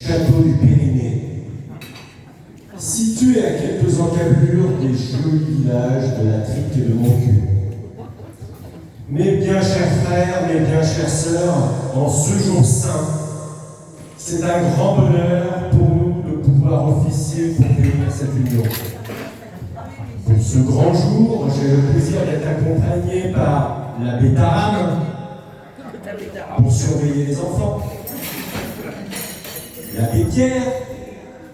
château du Périnée. Situé à quelques encablures des jolis villages de la Trique et de Moncu. Mes bien chers frères, mes bien chères sœurs, en ce jour saint, c'est un grand bonheur pour nous de pouvoir officier pour bénir cette union. Pour ce grand jour, j'ai le plaisir d'être accompagné par l'abbé Taram pour surveiller les enfants, l'abbé Pierre,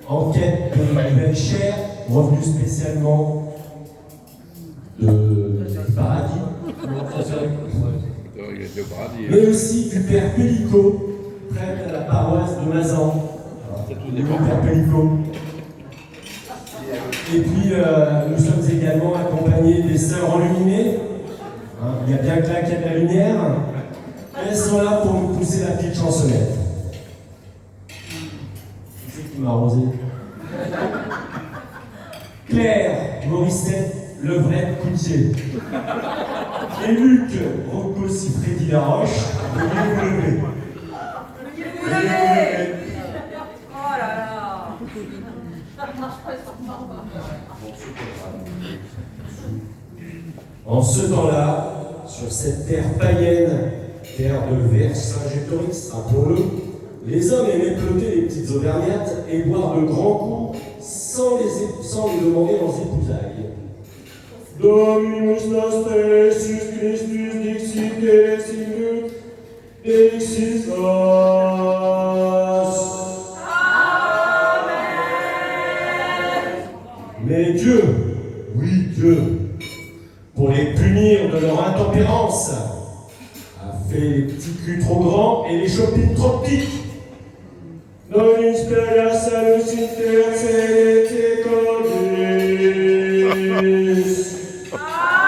en quête de nouvelles chairs, revenu spécialement du paradis, mais aussi du père Pellicot, prêtre à la paroisse de Mazan. Le père Pellicot. Et puis, nous sommes également accompagnés des sœurs enluminées. Il y a bien que là qu'il y a de la lumière. Elles sont là pour nous pousser la petite chansonnette. Qui c'est qui m'a arrosé? Claire, Morissette, Levrette, Coutier. Et Luc, Rocco, Siffredi, Laroche, veuillez vous lever. Veuillez vous lever. Oh là là. En ce temps-là, sur cette terre païenne, terre de Vercingétorix, rappelons-le, les hommes aimaient peloter les petites auvergnates et boire de grands coups sans les demander leurs épousailles. Dominus noster, Jesus Christus, dixit Elexit, Elexit nos. Amen. Mais Dieu, oui Dieu, pour les punir de leur intempérance, a fait les petits culs trop grands et les chopines trop petites. Non inspiria salus inter celete cordis. Amen.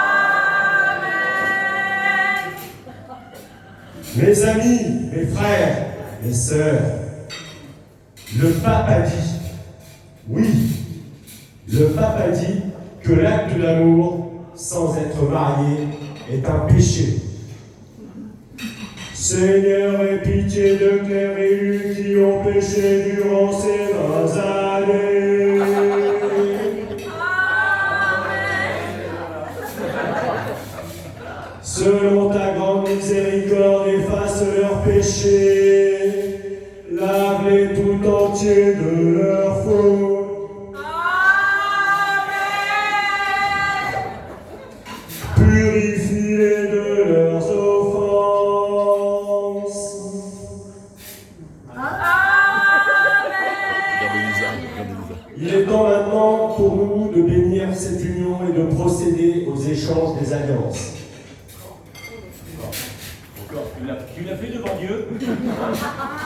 Mes amis, mes frères, mes sœurs, le pape a dit, oui, le pape a dit que l'acte de l'amour, sans être marié, est un péché. Seigneur, aie pitié de Claire et Luc qui ont péché durant ces 20 années. Selon ta grande miséricorde, efface leurs péchés, lave-les tout entiers de leurs fautes. Purifie-les de leurs offenses. Il est temps maintenant pour nous de bénir cette union et de procéder aux échanges des alliances. Tu l'as fait devant Dieu.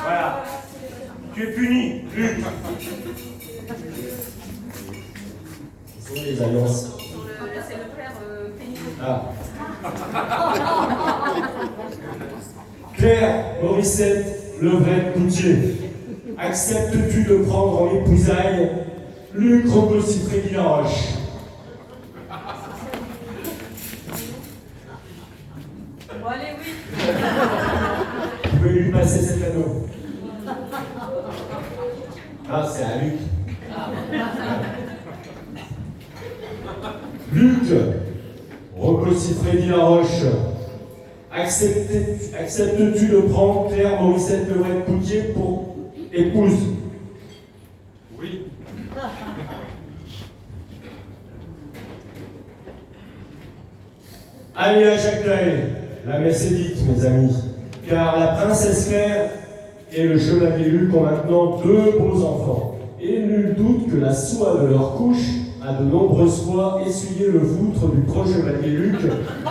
Voilà. Tu es puni, Luc. Ce sont les alliances. C'est le frère Pellicot. Ah. Claire, Morissette, Levrette, Coutier, acceptes-tu de prendre en épousailles Luc, Rocco, Siffredi, Laroche? Bon, allez, oui. Vous pouvez lui passer cet anneau. Ah, c'est à Luc. Luc, Rocco, Siffredi, Laroche, acceptes-tu de prendre Claire, Morissette, Levrette, Coutier pour épouse? Oui. Allez à Jacques-Laë, la messe est dite, mes amis, car la princesse Claire et le chevalier Luc ont maintenant 2 beaux enfants. Et nul doute que la soie de leur couche a de nombreuses fois essuyé le foutre du pro-chevalier Luc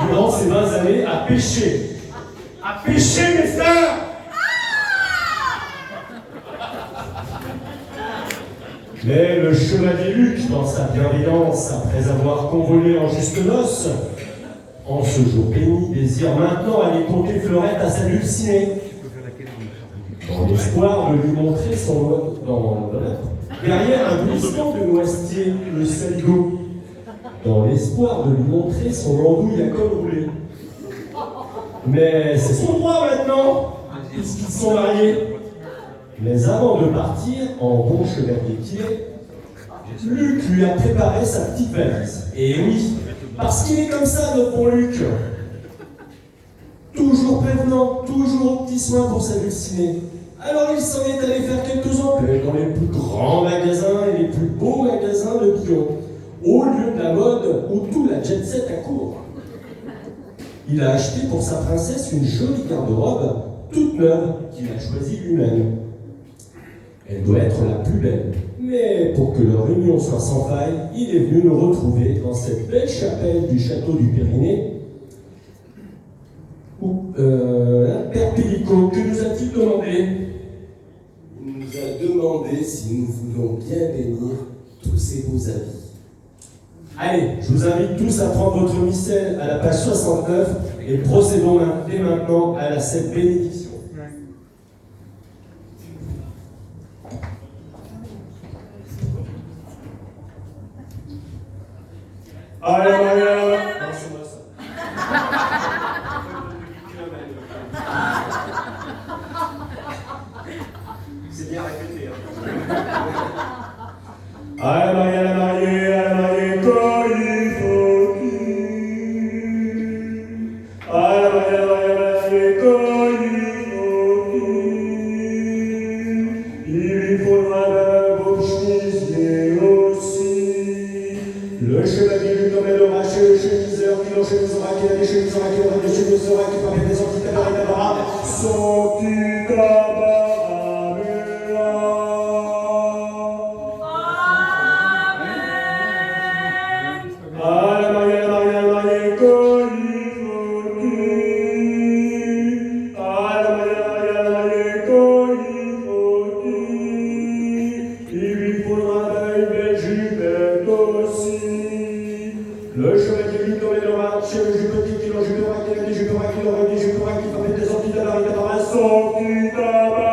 durant ces 20 années à pécher. À pécher, mes sœurs! Mais le chevalier Luc, dans sa bienveillance, après avoir convolé en juste noces, en ce jour béni, désire maintenant aller compter Fleurette à sa dulcinée, dans l'espoir de lui montrer son derrière un glissement de noisetier, le saligot, dans l'espoir de lui montrer son andouille à col roulé. Mais c'est son droit maintenant, puisqu'ils sont mariés. Mais avant de partir, en bon chevalier qu'il est, Luc lui a préparé sa petite valise. Et oui, parce qu'il est comme ça, notre bon Luc. Toujours prévenant, toujours aux petits soins pour sa dulcinée. Alors il s'en est allé faire quelques emplettes dans les plus grands magasins et les plus beaux magasins de Lyon, au lieu de la mode où tout la jet set accourt. Il a acheté pour sa princesse une jolie garde-robe toute neuve qu'il a choisie lui-même. Elle doit être la plus belle. Mais pour que leur union soit sans faille, il est venu nous retrouver dans cette belle chapelle du château du Pyrénées. Père Pélico, que nous a-t-il demandé? Il nous a demandé si nous voulions bien bénir tous ces beaux habits. Allez, je vous invite tous à prendre votre missel à la page 69 et procédons dès maintenant à cette bénédiction. Allez, allez, allez. Non, c'est moi ça. C'est bien répété. Allez, marié, quand il faut qu'il. Allez, quand il faut qu'il. Il lui faudra d'un beau chemisier aussi. Le chevalier lui emmènera chez le chemiseur, qui l'enchemisera, qui a des chemisera, qui aura des chemisera, qui va mettre des antitabara, son petit tabac. Le chevalier lui emmènera chez le jupeté qui l'enjupera, qui a des jupera, qui aura des jupera, qui va mettre des antitabara, son petit tabac.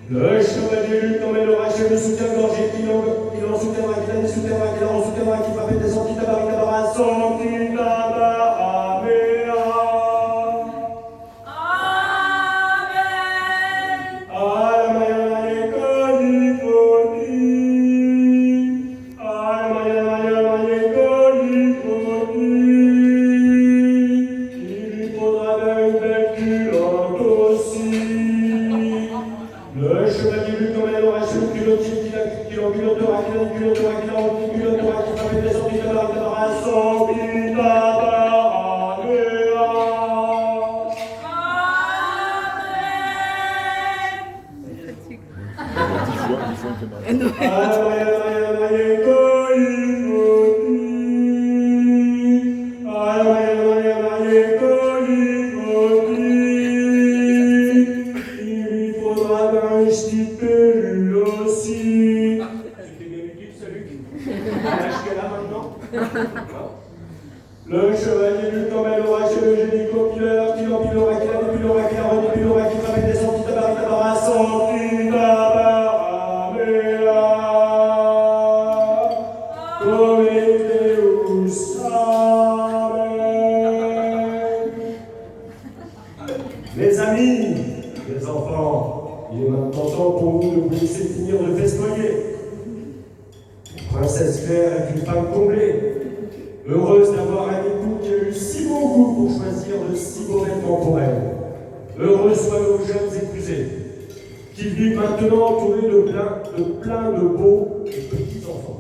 Le chevalier lui emmènera chez le soutien-gorgé qui l'en soutiendra, qui l'en soutiendra, qui l'en soutiendra, qui va mettre des antitabara, son petit tabac. Le chevalier lui emmènera chez le culottier qui l'enculottera, qui l'enculottera, qui l'enculottera, qui va mettre des antitabara, son petit tabac. Le chevalier lui emmènera chez le génicopileur qui l'empilera, qui l'empilera, qui l'empilera, qui va mettre des antitabara, son petit tabac. Mes amis, mes enfants, il est maintenant temps pour vous de vous laisser finir de festoyer. Princesse Claire est une femme comblée, heureuse d'avoir un époux qui a eu si bon goût pour choisir de si beaux vêtements pour elle. Heureux soient nos jeunes épousés, qu'ils vivent maintenant entourés de plein de beaux et petits enfants.